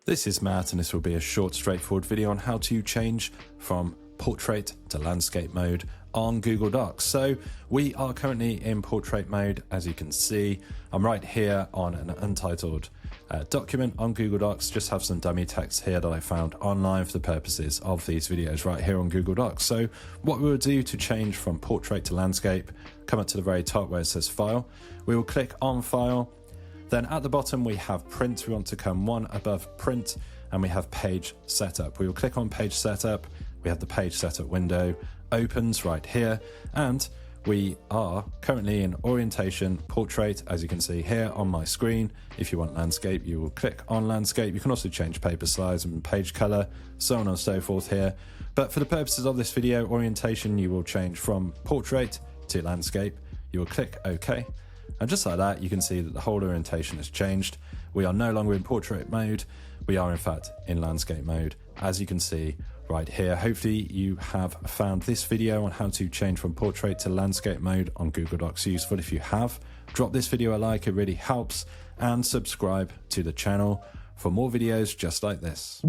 This is Matt, and this will be a short, straightforward video on how to change from portrait to landscape mode on Google Docs. So we are currently in portrait mode. As you can see, I'm right here on an untitled document on Google Docs. Just have some dummy text here that I found online for the purposes of these videos right here on Google Docs. So what we will do to change from portrait to landscape, come up to the very top where it says File. We will click on File. Then at the bottom we have Print. We want to come one above Print, and we have Page Setup. We will click on Page Setup. We have the Page Setup window opens right here, and we are currently in orientation portrait, as you can see here on my screen. If you want landscape, you will click on landscape. You can also change paper size and page color, so on and so forth here. But for the purposes of this video, orientation, you will change from portrait to landscape. You will click OK. And just like that, you can see that the whole orientation has changed. We are no longer in portrait mode. We are in fact in landscape mode, as you can see right here. Hopefully you have found this video on how to change from portrait to landscape mode on Google Docs useful. If you have, drop this video a like, it really helps, and subscribe to the channel for more videos just like this.